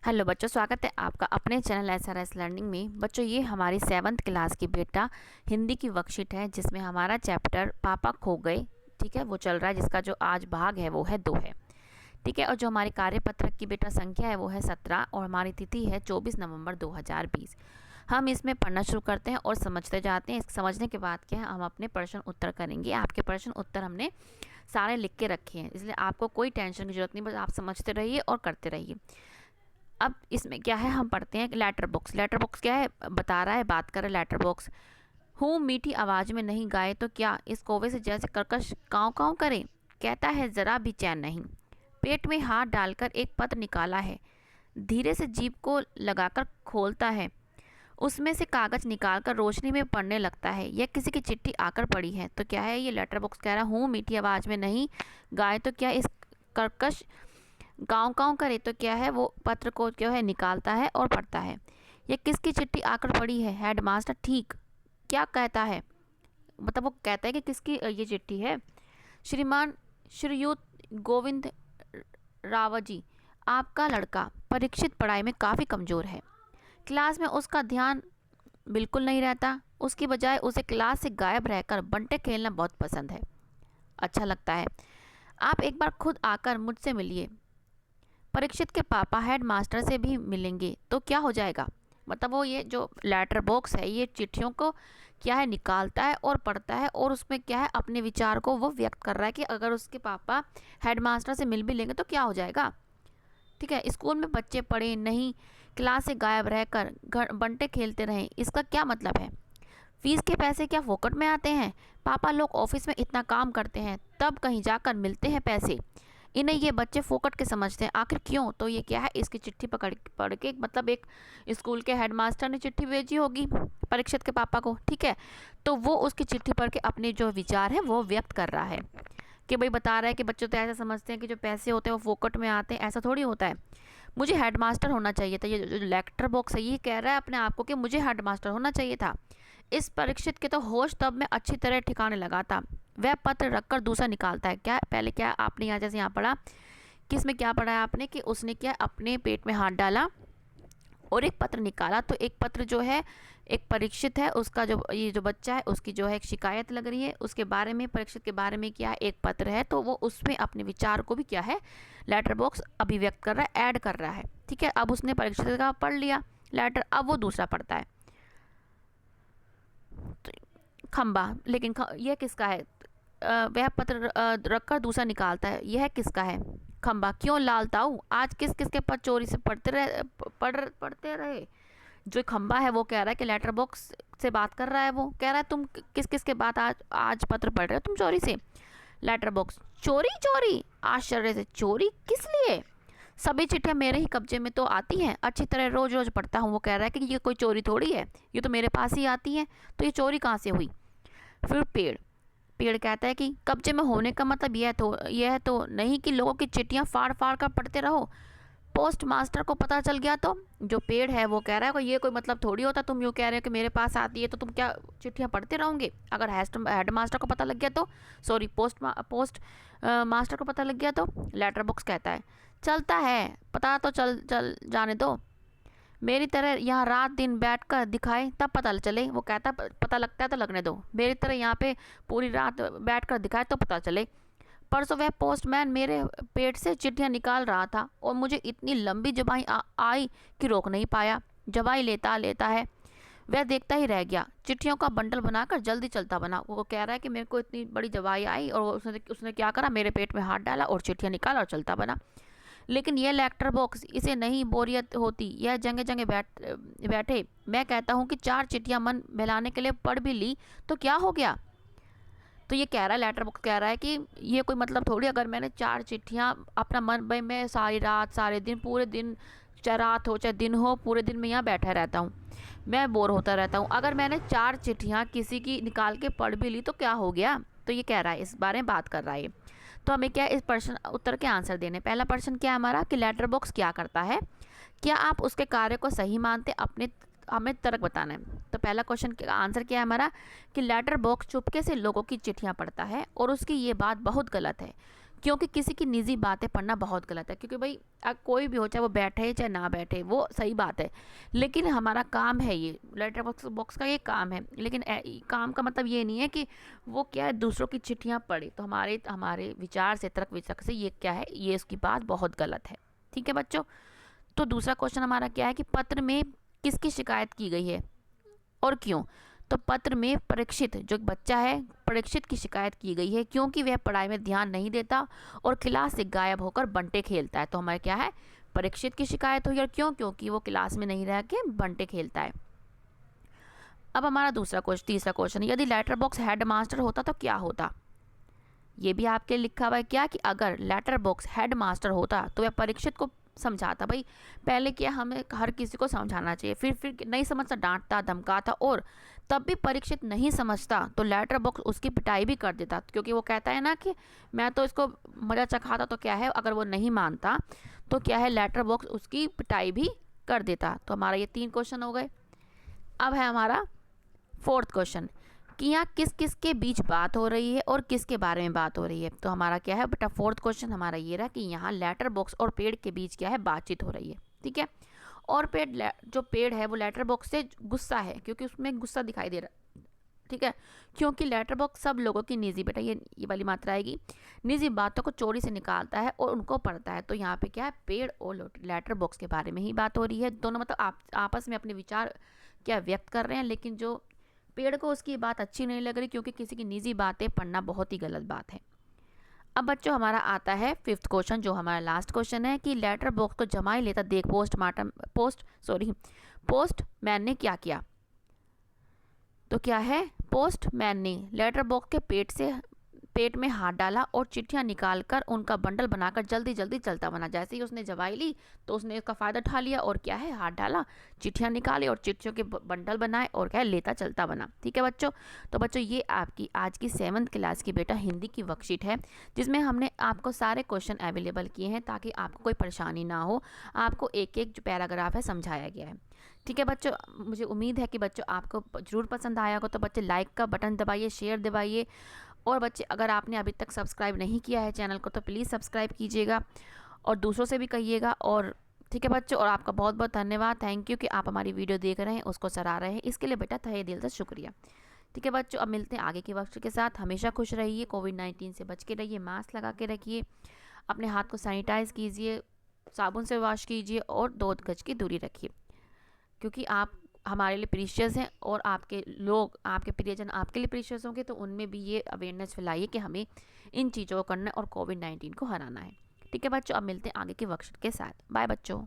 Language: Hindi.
हेलो बच्चों, स्वागत है आपका अपने चैनल एसआरएस लर्निंग में। बच्चों, ये हमारी 7th क्लास की बेटा हिंदी की वर्कशीट है जिसमें हमारा चैप्टर पापा खो गए, ठीक है, वो चल रहा है, जिसका जो आज भाग है वो है 2 है, ठीक है। और जो हमारी कार्यपत्रक की बेटा संख्या है वो है 17 और हमारी तिथि है 24 नवंबर 2020। हम इसमें पढ़ना शुरू करते हैं और समझते जाते हैं। समझने के बाद क्या है, हम अपने प्रश्न उत्तर करेंगे। आपके प्रश्न उत्तर हमने सारे लिख के रखे हैं, इसलिए आपको कोई टेंशन की जरूरत नहीं, बस आप समझते रहिए और करते रहिए। अब इसमें क्या है, हम पढ़ते हैं लेटर बॉक्स। लेटर बॉक्स क्या है, बता रहा है, बात कर रहा है लेटर बॉक्स। हूँ मीठी आवाज़ में नहीं गाए तो क्या इस कौवे से जैसे कर्कश काँव काँव करे, कहता है ज़रा भी चैन नहीं। पेट में हाथ डालकर एक पत्र निकाला है, धीरे से जीभ को लगाकर खोलता है, उसमें से कागज़ निकालकर रोशनी में पढ़ने लगता है। यह किसी की चिट्ठी आकर पड़ी है। तो क्या है, ये लेटर बॉक्स कह रहा हूँ मीठी आवाज़ में नहीं गाए तो क्या इस कर्कश गाँव गाँव करे, तो क्या है, वो पत्र को जो है निकालता है और पढ़ता है। ये किसकी चिट्ठी आकर पड़ी है, हेडमास्टर ठीक क्या कहता है, मतलब वो कहता है कि किसकी ये चिट्ठी है। श्रीमान श्रीयुत गोविंद रावत जी, आपका लड़का परीक्षित पढ़ाई में काफ़ी कमज़ोर है। क्लास में उसका ध्यान बिल्कुल नहीं रहता, उसकी बजाय उसे क्लास से गायब रहकर बंटे खेलना बहुत पसंद है, अच्छा लगता है। आप एक बार खुद आकर मुझसे मिलिए। परीक्षित के पापा हेड मास्टर से भी मिलेंगे तो क्या हो जाएगा, मतलब वो ये जो लेटर बॉक्स है ये चिट्ठियों को क्या है निकालता है और पढ़ता है, और उसमें क्या है अपने विचार को वो व्यक्त कर रहा है कि अगर उसके पापा हेड मास्टर से मिल भी लेंगे तो क्या हो जाएगा, ठीक है। स्कूल में बच्चे पढ़े नहीं, क्लास से गायब रहकर घर बंटे खेलते रहें, इसका क्या मतलब है। फीस के पैसे क्या फोकट में आते हैं, पापा लोग ऑफिस में इतना काम करते हैं तब कहीं जाकर मिलते हैं पैसे, इन्हें ये बच्चे फोकट के समझते हैं, आखिर क्यों। तो ये क्या है, इसकी चिट्ठी पढ़ के, मतलब एक स्कूल के हेडमास्टर ने चिट्ठी भेजी होगी परीक्षित के पापा को, ठीक है। तो वो उसकी चिट्ठी पढ़ के अपने जो विचार हैं वो व्यक्त कर रहा है कि भाई बता रहा है कि बच्चों तो ऐसा समझते हैं कि जो पैसे होते हैं वो फोकट में आते हैं, ऐसा थोड़ी होता है। मुझे हेडमास्टर होना चाहिए था, ये जो लेटर बॉक्स है ये कह रहा है अपने आप को कि मुझे हेडमास्टर होना चाहिए था। इस परीक्षित के तो होश तब में अच्छी तरह ठिकाने लगा था। वह पत्र रखकर दूसरा निकालता है। क्या पहले क्या आपने यहाँ जैसे यहाँ पढ़ा, किस में क्या पढ़ा है आपने कि उसने क्या अपने पेट में हाथ डाला और एक पत्र निकाला। तो एक पत्र जो है एक परीक्षित है, उसका जो ये जो बच्चा है उसकी जो है एक शिकायत लग रही है उसके बारे में, परीक्षित के बारे में क्या है एक पत्र है, तो वो उसमें अपने विचार को भी क्या है लेटर बॉक्स अभिव्यक्त कर रहा है, ऐड कर रहा है, ठीक है। अब उसने परीक्षित का पढ़ लिया लेटर, अब वो दूसरा पढ़ता है। तो खंबा, लेकिन यह किसका है, वह पत्र रखकर दूसरा निकालता है, यह किसका है, खंबा। क्यों लाल ताऊ आज किस किस के पत्र चोरी से पढ़ते रहे। जो खंबा है वो कह रहा है कि लेटर बॉक्स से बात कर रहा है, वो कह रहा है तुम किस किस के बात आज आज पत्र पढ़ रहे हो तुम चोरी से। लेटर बॉक्स चोरी चोरी आश्चर्य से, चोरी किस लिए, सभी चिट्ठियाँ मेरे ही कब्जे में तो आती हैं, अच्छी तरह रोज रोज पढ़ता हूँ। वो कह रहा है कि ये कोई चोरी थोड़ी है, ये तो मेरे पास ही आती है, तो ये चोरी कहाँ से हुई। फिर पेड़, पेड़ कहता है कि कब्जे में होने का मतलब यह तो नहीं कि लोगों की चिट्ठियाँ फाड़ फाड़ कर पढ़ते रहो, पोस्ट मास्टर को पता चल गया तो। जो पेड़ है वो कह रहा है कि ये कोई मतलब थोड़ी होता, तुम यूँ कह रहे हो कि मेरे पास आती है तो तुम क्या चिट्ठियाँ पढ़ते रहोगे, अगर हेड मास्टर को पता लग गया तो, सॉरी पोस्ट मास्टर को पता लग गया तो। लेटर बॉक्स कहता है चलता है, पता तो चल चल जाने दो, मेरी तरह यहाँ रात दिन बैठ कर दिखाए तब पता चले। वो कहता पता लगता है तो लगने दो, मेरी तरह यहाँ पे पूरी रात बैठ कर दिखाए तो पता चले। परसों वह पोस्टमैन मेरे पेट से चिट्ठियाँ निकाल रहा था और मुझे इतनी लंबी जबाई आई कि रोक नहीं पाया, जबाई लेता लेता है वह देखता ही रह गया, चिट्ठियों का बंडल बनाकर जल्दी चलता बना। वो कह रहा है कि मेरे को इतनी बड़ी जबाई आई और उसने क्या करा, मेरे पेट में हाथ डाला और चिट्ठियाँ निकाला और चलता बना। लेकिन यह लेटर बॉक्स इसे नहीं बोरियत होती, यह जगह जगह बैठे मैं कहता हूँ कि 4 चिट्ठियाँ मन बहलाने के लिए पढ़ भी ली तो क्या हो गया। तो ये कह रहा है लेटर बॉक्स कह रहा है कि ये कोई मतलब थोड़ी, अगर मैंने 4 चिट्ठियाँ अपना मन, भाई मैं सारी रात सारे दिन पूरे दिन, चाहे रात हो चाहे दिन हो, पूरे दिन मैं यहाँ बैठा रहता हूँ, मैं बोर होता रहता हूँ, अगर मैंने 4 चिट्ठियाँ किसी की निकाल के पढ़ भी ली तो क्या हो गया। तो ये कह रहा है, इस बारे में बात कर रहा है। तो हमें क्या इस प्रश्न उत्तर के आंसर देने। पहला प्रश्न क्या है हमारा कि लेटर बॉक्स क्या करता है, क्या आप उसके कार्य को सही मानते, अपने हमें तर्क बताना है। तो पहला क्वेश्चन का आंसर क्या है हमारा कि लेटर बॉक्स चुपके से लोगों की चिट्ठियां पढ़ता है और उसकी ये बात बहुत गलत है, क्योंकि किसी की निजी बातें पढ़ना बहुत गलत है, क्योंकि भाई कोई भी हो, चाहे वो बैठे चाहे ना बैठे, वो सही बात है, लेकिन हमारा काम है, ये लेटर बॉक्स का ये काम है। लेकिन काम का मतलब ये नहीं है कि वो क्या है दूसरों की चिट्ठियाँ पढ़े। तो हमारे हमारे विचार से, तर्क वितर्क से ये क्या है, ये इसकी बात बहुत गलत है। ठीक है बच्चों। तो दूसरा क्वेश्चन हमारा क्या है कि पत्र में किसकी शिकायत की गई है और क्यों। तो पत्र में परीक्षित, जो एक बच्चा है, परीक्षित की शिकायत की गई है क्योंकि वह पढ़ाई में ध्यान नहीं देता और क्लास से गायब होकर बंटे खेलता है। तो हमारे क्या है, परीक्षित की शिकायत हुई। और क्यों? क्योंकि वो क्लास में नहीं रह के बंटे खेलता है। अब हमारा तीसरा क्वेश्चन, यदि लेटर बॉक्स हेड मास्टर होता तो क्या होता। ये भी आपके लिखा हुआ है क्या कि अगर लेटर बॉक्स हेड मास्टर होता तो वह परीक्षित को समझाता। भाई पहले क्या, हमें हर किसी को समझाना चाहिए, फिर नहीं समझता डांटता धमकाता, और तब भी परीक्षित नहीं समझता तो लेटर बॉक्स उसकी पिटाई भी कर देता, क्योंकि वो कहता है ना कि मैं तो इसको मज़ा चखाता। तो क्या है, अगर वो नहीं मानता तो क्या है, लेटर बॉक्स उसकी पिटाई भी कर देता। तो हमारा ये 3 क्वेश्चन हो गए। अब है हमारा 4th क्वेश्चन कि यहाँ किस किस के बीच बात हो रही है और किसके बारे में बात हो रही है। तो हमारा क्या है बेटा, 4th क्वेश्चन हमारा ये रहा कि यहाँ लेटर बॉक्स और पेड़ के बीच क्या है, बातचीत हो रही है। ठीक है। और जो पेड़ है वो लेटर बॉक्स से गुस्सा है, क्योंकि उसमें गुस्सा दिखाई दे रहा है। ठीक है, क्योंकि लेटर बॉक्स सब लोगों की निजी, बेटा ये वाली मात्रा आएगी, निजी बातों को चोरी से निकालता है और उनको पढ़ता है। तो यहाँ पे क्या है, पेड़ और लेटर बॉक्स के बारे में ही बात हो रही है। दोनों मतलब आपस में अपने विचार क्या व्यक्त कर रहे हैं, लेकिन जो पेड़ को उसकी बात अच्छी नहीं लग रही, क्योंकि किसी की निजी बातें पढ़ना बहुत ही गलत बात है। अब बच्चों हमारा आता है 5th क्वेश्चन, जो हमारा लास्ट क्वेश्चन है कि लेटर बॉक्स को जमा ही लेता देख पोस्टमैन ने क्या किया। तो क्या है, पोस्टमैन ने लेटर बॉक्स के पेट में हाथ डाला और चिट्ठियां निकालकर उनका बंडल बनाकर जल्दी जल्दी चलता बना। जैसे ही उसने जवाई ली तो उसने इसका फ़ायदा उठा लिया और क्या है, हाथ डाला, चिट्ठियां निकाली और चिट्ठियों के बंडल बनाए और क्या है, लेता चलता बना। ठीक है बच्चों। तो बच्चों ये आपकी आज की 7th क्लास की बेटा हिंदी की वर्कशीट है, जिसमें हमने आपको सारे क्वेश्चन अवेलेबल किए हैं ताकि आपको कोई परेशानी ना हो। आपको एक एक जो पैराग्राफ है समझाया गया है। ठीक है बच्चों, मुझे उम्मीद है कि बच्चों आपको ज़रूर पसंद आया होगा। तो बच्चे लाइक का बटन दबाइए, शेयर दबाइए, और बच्चे अगर आपने अभी तक सब्सक्राइब नहीं किया है चैनल को तो प्लीज़ सब्सक्राइब कीजिएगा और दूसरों से भी कहिएगा। और ठीक है बच्चों, और आपका बहुत बहुत धन्यवाद, थैंक यू कि आप हमारी वीडियो देख रहे हैं, उसको सराह रहे हैं, इसके लिए बेटा तहे दिल से शुक्रिया। ठीक है बच्चों, अब मिलते हैं आगे के वक्त के साथ। हमेशा खुश रहिए, कोविड-19 से बच के रहिए, मास्क लगा के रखिए, अपने हाथ को सैनिटाइज़ कीजिए, साबुन से वॉश कीजिए और 2 गज की दूरी रखिए, क्योंकि आप हमारे लिए प्रीशियस हैं और आपके लोग, आपके प्रियजन आपके लिए प्रीशियस होंगे। तो उनमें भी ये अवेयरनेस फैलाइए कि हमें इन चीज़ों को करना और कोविड-19 को हराना है। ठीक है बच्चों, अब मिलते हैं आगे के वर्कशीट के साथ। बाय बच्चों।